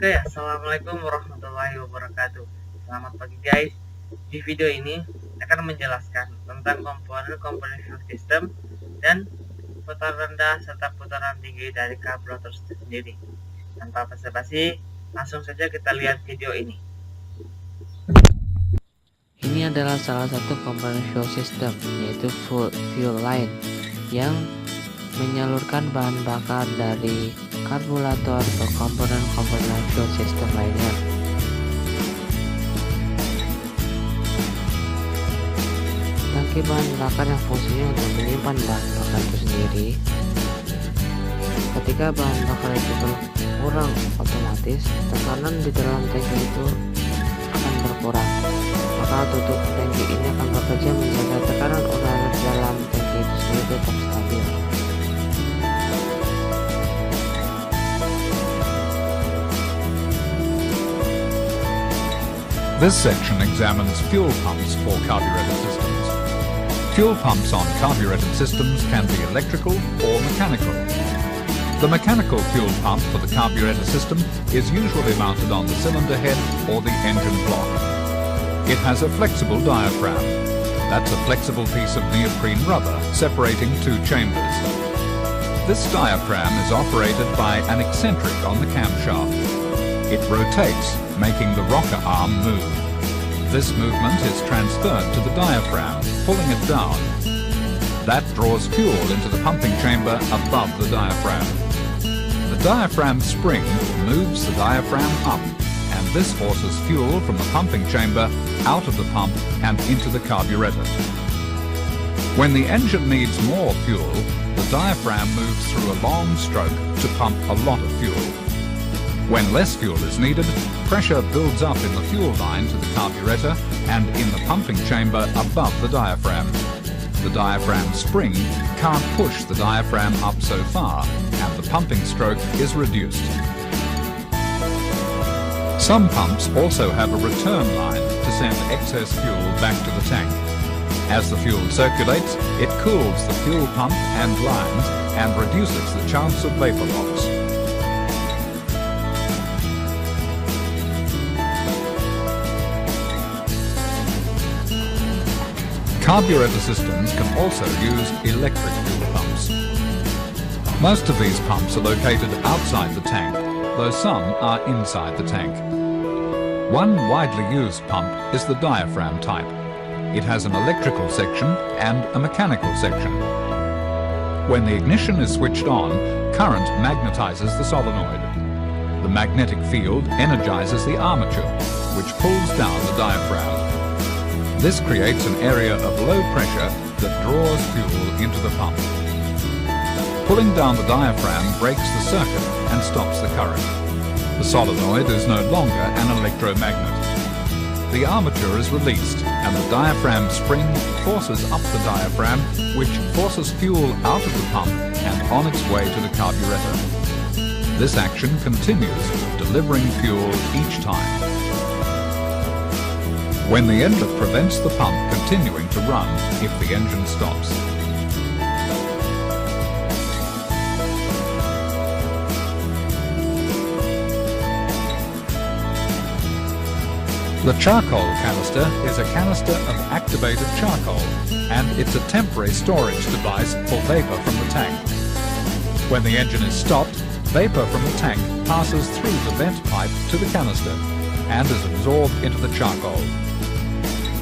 Oke, assalamualaikum warahmatullahi wabarakatuh. Selamat pagi guys. Di video ini akan menjelaskan tentang komponen-komponen fuel system dan putaran rendah serta putaran tinggi dari karburator itu sendiri. Tanpa basa-basi, langsung saja kita lihat video ini. Ini adalah salah satu komponen fuel system, yaitu fuel line yang menyalurkan bahan bakar dari karburator ke komponen-komponen fuel system lainnya. Tangki bahan bakar yang fungsinya untuk menyimpan bahan bakar itu sendiri. Ketika bahan bakar itu berkurang, otomatis tekanan di dalam tangki itu akan berkurang. Maka tutup tangki ini akan bekerja menjaga tekanan udara di dalam tangki itu sendiri tetap stabil. This section examines fuel pumps for carbureted systems. Fuel pumps on carbureted systems can be electrical or mechanical. The mechanical fuel pump for the carburetor system is usually mounted on the cylinder head or the engine block. It has a flexible diaphragm. That's a flexible piece of neoprene rubber separating two chambers. This diaphragm is operated by an eccentric on the camshaft. It rotates, making the rocker arm move. This movement is transferred to the diaphragm, pulling it down. That draws fuel into the pumping chamber above the diaphragm. The diaphragm spring moves the diaphragm up, and this forces fuel from the pumping chamber out of the pump and into the carburetor. When the engine needs more fuel, the diaphragm moves through a long stroke to pump a lot of fuel. When less fuel is needed, pressure builds up in the fuel line to the carburetor and in the pumping chamber above the diaphragm. The diaphragm spring can't push the diaphragm up so far, and the pumping stroke is reduced. Some pumps also have a return line to send excess fuel back to the tank. As the fuel circulates, it cools the fuel pump and lines and reduces the chance of vapor loss. Carburetor systems can also use electric fuel pumps. Most of these pumps are located outside the tank, though some are inside the tank. One widely used pump is the diaphragm type. It has an electrical section and a mechanical section. When the ignition is switched on, current magnetizes the solenoid. The magnetic field energizes the armature, which pulls down the diaphragm. This creates an area of low pressure that draws fuel into the pump. Pulling down the diaphragm breaks the circuit and stops the current. The solenoid is no longer an electromagnet. The armature is released and the diaphragm spring forces up the diaphragm, which forces fuel out of the pump and on its way to the carburetor. This action continues, delivering fuel each time. When the engine prevents the pump continuing to run if the engine stops. The charcoal canister is a canister of activated charcoal, and it's a temporary storage device for vapor from the tank. When the engine is stopped, vapor from the tank passes through the vent pipe to the canister and is absorbed into the charcoal.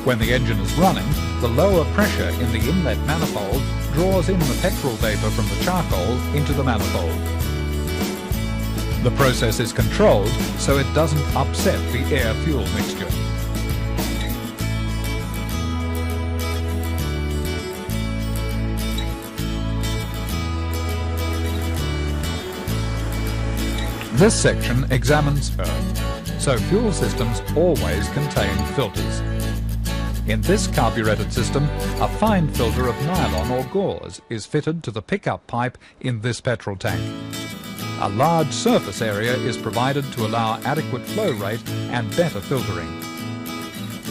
When the engine is running, the lower pressure in the inlet manifold draws in the petrol vapor from the charcoal into the manifold. The process is controlled so it doesn't upset the air-fuel mixture. This section examines so fuel systems always contain filters. In this carbureted system, a fine filter of nylon or gauze is fitted to the pickup pipe in this petrol tank. A large surface area is provided to allow adequate flow rate and better filtering.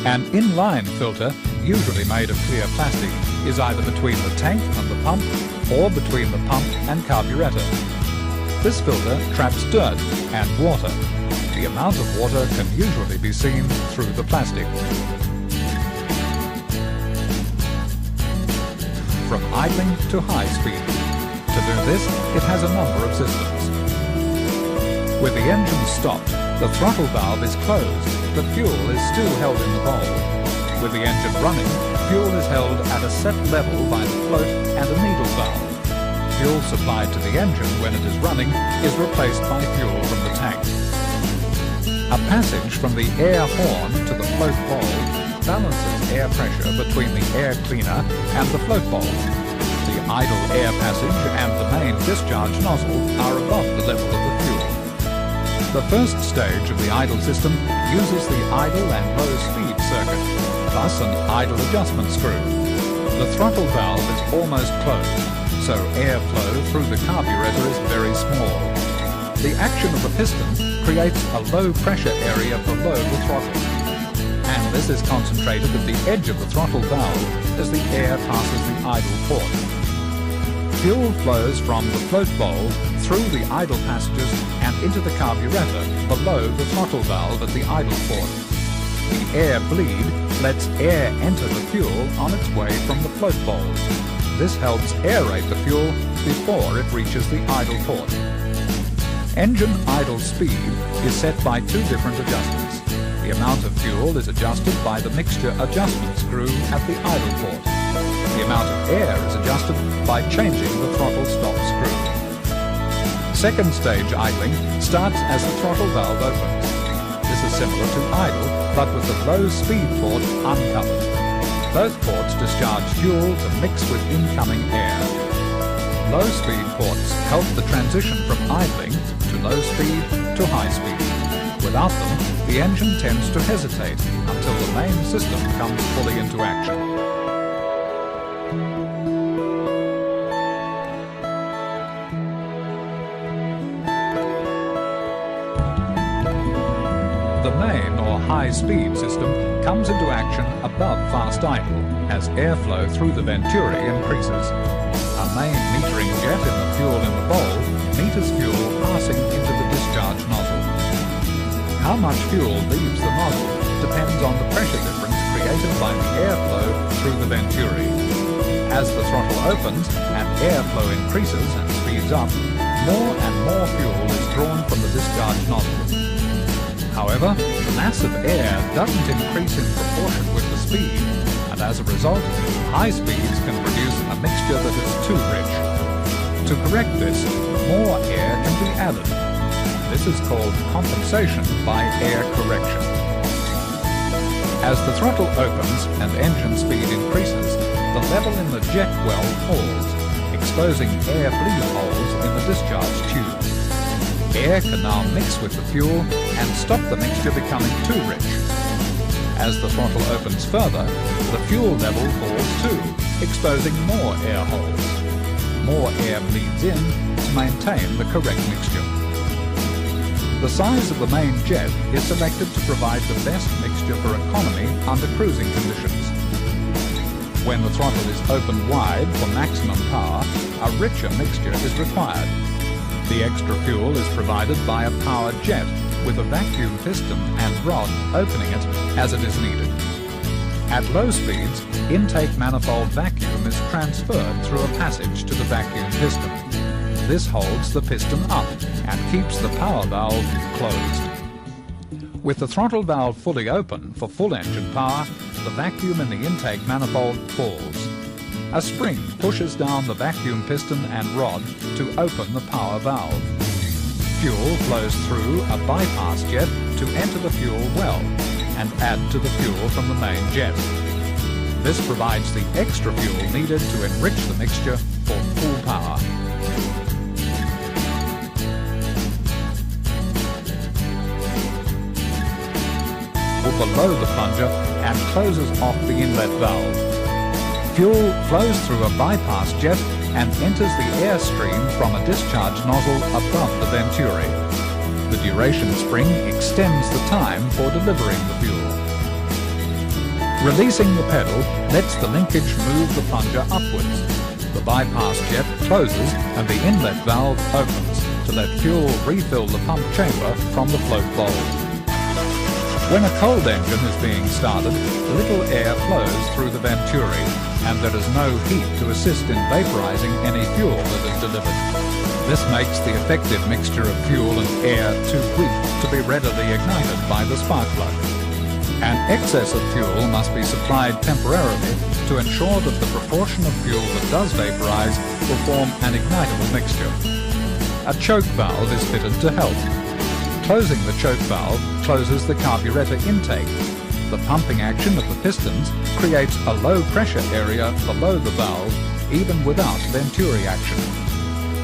An inline filter, usually made of clear plastic, is either between the tank and the pump or between the pump and carburetor. This filter traps dirt and water. The amount of water can usually be seen through the plastic. From idling to high speed. To do this, it has a number of systems. With the engine stopped, the throttle valve is closed, but fuel is still held in the bowl. With the engine running, fuel is held at a set level by the float and a needle valve. Fuel supplied to the engine when it is running is replaced by fuel from the tank. A passage from the air horn to the float bowl balances air pressure between the air cleaner and the float bowl. The idle air passage and the main discharge nozzle are above the level of the fuel. The first stage of the idle system uses the idle and low speed circuit, plus an idle adjustment screw. The throttle valve is almost closed, so airflow through the carburetor is very small. The action of the piston creates a low pressure area below the throttle, and this is concentrated at the edge of the throttle valve as the air passes the idle port. Fuel flows from the float bowl through the idle passages and into the carburetor below the throttle valve at the idle port. The air bleed lets air enter the fuel on its way from the float bowl. This helps aerate the fuel before it reaches the idle port. Engine idle speed is set by two different adjustments. The amount of fuel is adjusted by the mixture adjustment screw at the idle port. The amount of air is adjusted by changing the throttle stop screw. Second stage idling starts as the throttle valve opens. This is similar to idle, but with the low speed port uncovered. Both ports discharge fuel to mix with incoming air. Low speed ports help the transition from idling to low speed to high speed. Without them, the engine tends to hesitate until the main system comes fully into action. The main or high-speed system comes into action above fast idle as airflow through the venturi increases. A main metering jet in the fuel in the bowl meters fuel passing into the discharge nozzle. How much fuel leaves the nozzle depends on the pressure difference created by the airflow through the venturi. As the throttle opens and airflow increases and speeds up, more and more fuel is drawn from the discharge nozzle. However, the mass of air doesn't increase in proportion with the speed, and as a result, high speeds can produce a mixture that is too rich. To correct this, more air can be added. This is called compensation by air correction. As the throttle opens and engine speed increases, the level in the jet well falls, exposing air bleed holes in the discharge tube. Air can now mix with the fuel and stop the mixture becoming too rich. As the throttle opens further, the fuel level falls too, exposing more air holes. More air bleeds in to maintain the correct mixture. The size of the main jet is selected to provide the best mixture for economy under cruising conditions. When the throttle is opened wide for maximum power, a richer mixture is required. The extra fuel is provided by a power jet with a vacuum piston and rod opening it as it is needed. At low speeds, intake manifold vacuum is transferred through a passage to the vacuum piston. This holds the piston up and keeps the power valve closed. With the throttle valve fully open for full engine power, the vacuum in the intake manifold falls. A spring pushes down the vacuum piston and rod to open the power valve. Fuel flows through a bypass jet to enter the fuel well and add to the fuel from the main jet. This provides the extra fuel needed to enrich the mixture for full power. Below the plunger and closes off the inlet valve. Fuel flows through a bypass jet and enters the airstream from a discharge nozzle above the venturi. The duration spring extends the time for delivering the fuel. Releasing the pedal lets the linkage move the plunger upwards. The bypass jet closes and the inlet valve opens to let fuel refill the pump chamber from the float bowl. When a cold engine is being started, little air flows through the venturi, and there is no heat to assist in vaporizing any fuel that is delivered. This makes the effective mixture of fuel and air too weak to be readily ignited by the spark plug. An excess of fuel must be supplied temporarily to ensure that the proportion of fuel that does vaporize will form an ignitable mixture. A choke valve is fitted to help. Closing the choke valve closes the carburetor intake. The pumping action of the pistons creates a low pressure area below the valve even without venturi action.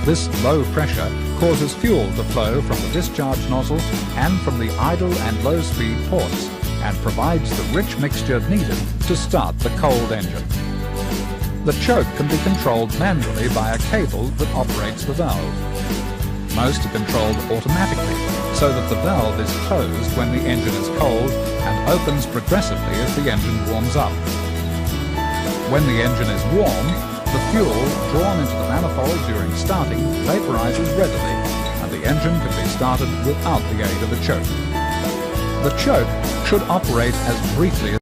This low pressure causes fuel to flow from the discharge nozzle and from the idle and low speed ports and provides the rich mixture needed to start the cold engine. The choke can be controlled manually by a cable that operates the valve. Most are controlled automatically, so that the valve is closed when the engine is cold and opens progressively as the engine warms up. When the engine is warm, the fuel drawn into the manifold during starting vaporizes readily, and the engine can be started without the aid of a choke. The choke should operate as briefly as